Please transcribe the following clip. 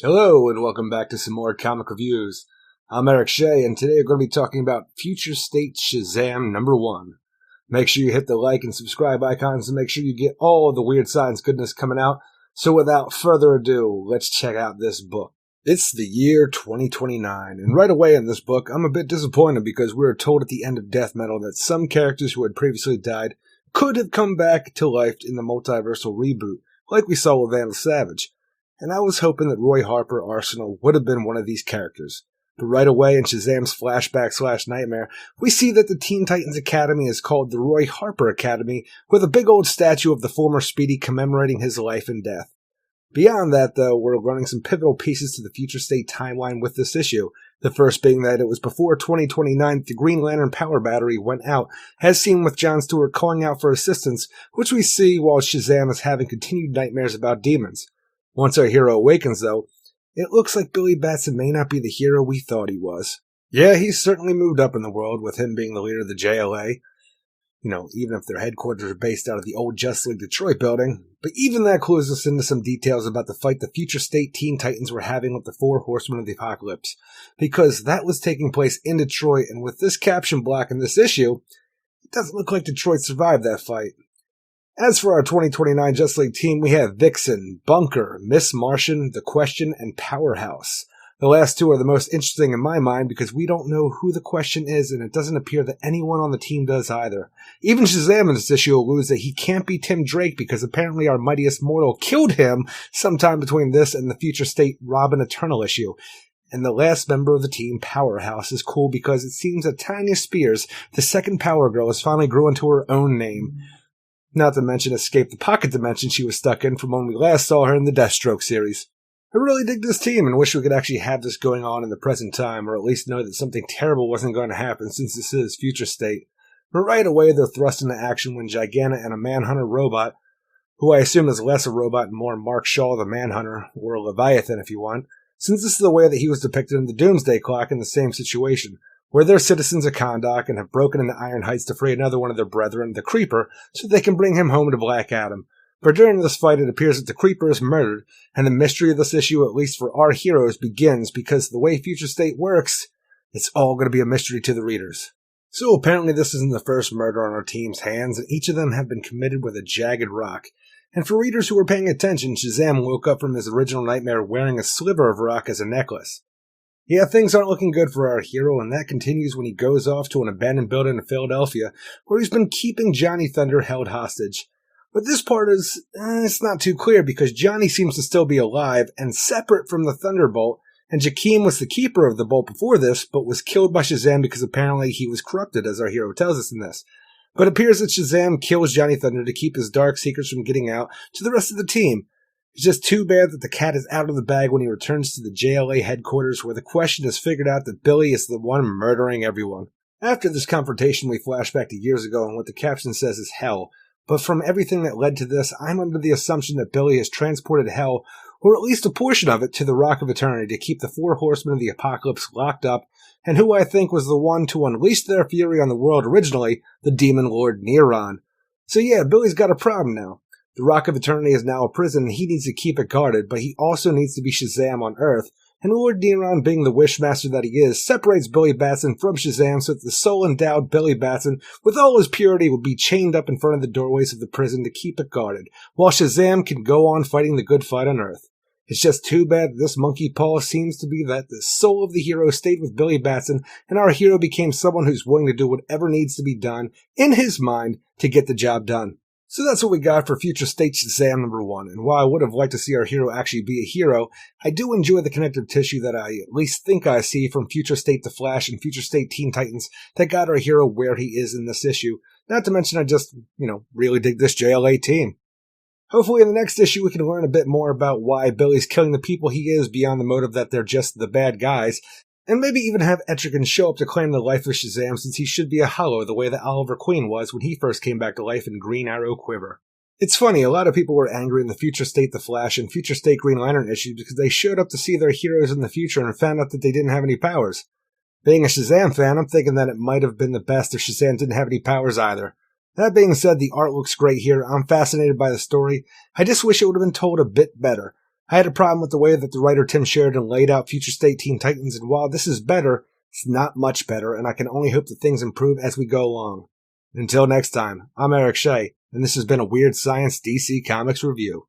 Hello, and welcome back to some more comic reviews. I'm Eric Shea, and today we're going to be talking about Future State Shazam #1. Make sure you hit the like and subscribe icons to make sure you get all of the Weird Science goodness coming out. So without further ado, let's check out this book. It's the year 2029, and right away in this book, I'm a bit disappointed because we were told at the end of Death Metal that some characters who had previously died could have come back to life in the multiversal reboot, like we saw with Vandal Savage. And I was hoping that Roy Harper Arsenal would have been one of these characters. But right away in Shazam's flashback/nightmare, we see that the Teen Titans Academy is called the Roy Harper Academy, with a big old statue of the former Speedy commemorating his life and death. Beyond that, though, we're running some pivotal pieces to the Future State timeline with this issue. The first being that it was before 2029 that the Green Lantern power battery went out, as seen with John Stewart calling out for assistance, which we see while Shazam is having continued nightmares about demons. Once our hero awakens, though, it looks like Billy Batson may not be the hero we thought he was. Yeah, he's certainly moved up in the world, with him being the leader of the JLA. Even if their headquarters are based out of the old Justice League Detroit building. But even that clues us into some details about the fight the Future State Teen Titans were having with the Four Horsemen of the Apocalypse. Because that was taking place in Detroit, and with this caption block in this issue, it doesn't look like Detroit survived that fight. As for our 2029 Justice League team, we have Vixen, Bunker, Miss Martian, The Question, and Powerhouse. The last two are the most interesting in my mind because we don't know who The Question is, and it doesn't appear that anyone on the team does either. Even Shazam in this issue alludes that he can't be Tim Drake because apparently our mightiest mortal killed him sometime between this and the Future State Robin Eternal issue. And the last member of the team, Powerhouse, is cool because it seems that Tanya Spears, the second Power Girl, has finally grew into her own name. Not to mention escape the pocket dimension she was stuck in from when we last saw her in the Deathstroke series. I really dig this team and wish we could actually have this going on in the present time, or at least know that something terrible wasn't going to happen since this is Future State. But right away they're thrust into action when Giganna and a Manhunter Robot, who I assume is less a robot and more Mark Shaw the Manhunter, or a Leviathan if you want, since this is the way that he was depicted in the Doomsday Clock in the same situation, where they're citizens of Kahndaq and have broken into Iron Heights to free another one of their brethren, the Creeper, so they can bring him home to Black Adam. But during this fight, it appears that the Creeper is murdered, and the mystery of this issue, at least for our heroes, begins because the way Future State works, it's all going to be a mystery to the readers. So apparently this isn't the first murder on our team's hands, and each of them have been committed with a jagged rock. And for readers who were paying attention, Shazam woke up from his original nightmare wearing a sliver of rock as a necklace. Yeah, things aren't looking good for our hero, and that continues when he goes off to an abandoned building in Philadelphia, where he's been keeping Johnny Thunder held hostage. But this part it's not too clear because Johnny seems to still be alive and separate from the Thunderbolt, and Jakeem was the keeper of the bolt before this, but was killed by Shazam because apparently he was corrupted, as our hero tells us in this. But it appears that Shazam kills Johnny Thunder to keep his dark secrets from getting out to the rest of the team. It's just too bad that the cat is out of the bag when he returns to the JLA headquarters where the Question has figured out that Billy is the one murdering everyone. After this confrontation, we flash back to years ago and what the caption says is hell. But from everything that led to this, I'm under the assumption that Billy has transported hell, or at least a portion of it, to the Rock of Eternity to keep the Four Horsemen of the Apocalypse locked up, and who I think was the one to unleash their fury on the world originally, the Demon Lord Neron. So yeah, Billy's got a problem now. The Rock of Eternity is now a prison, and he needs to keep it guarded, but he also needs to be Shazam on Earth, and Lord Neron, being the Wishmaster that he is, separates Billy Batson from Shazam so that the soul-endowed Billy Batson, with all his purity, will be chained up in front of the doorways of the prison to keep it guarded, while Shazam can go on fighting the good fight on Earth. It's just too bad that this monkey paw seems to be that the soul of the hero stayed with Billy Batson, and our hero became someone who's willing to do whatever needs to be done, in his mind, to get the job done. So that's what we got for Future State Shazam #1, and while I would have liked to see our hero actually be a hero, I do enjoy the connective tissue that I at least think I see from Future State The Flash and Future State Teen Titans that got our hero where he is in this issue. Not to mention I just, really dig this JLA team. Hopefully in the next issue we can learn a bit more about why Billy's killing the people he is beyond the motive that they're just the bad guys, and maybe even have Etrigan show up to claim the life of Shazam since he should be a hollow the way that Oliver Queen was when he first came back to life in Green Arrow Quiver. It's funny, a lot of people were angry in the Future State The Flash and Future State Green Lantern issues because they showed up to see their heroes in the future and found out that they didn't have any powers. Being a Shazam fan, I'm thinking that it might have been the best if Shazam didn't have any powers either. That being said, the art looks great here. I'm fascinated by the story. I just wish it would have been told a bit better. I had a problem with the way that the writer Tim Sheridan laid out Future State Teen Titans, and while this is better, it's not much better, and I can only hope that things improve as we go along. Until next time, I'm Eric Shea, and this has been a Weird Science DC Comics review.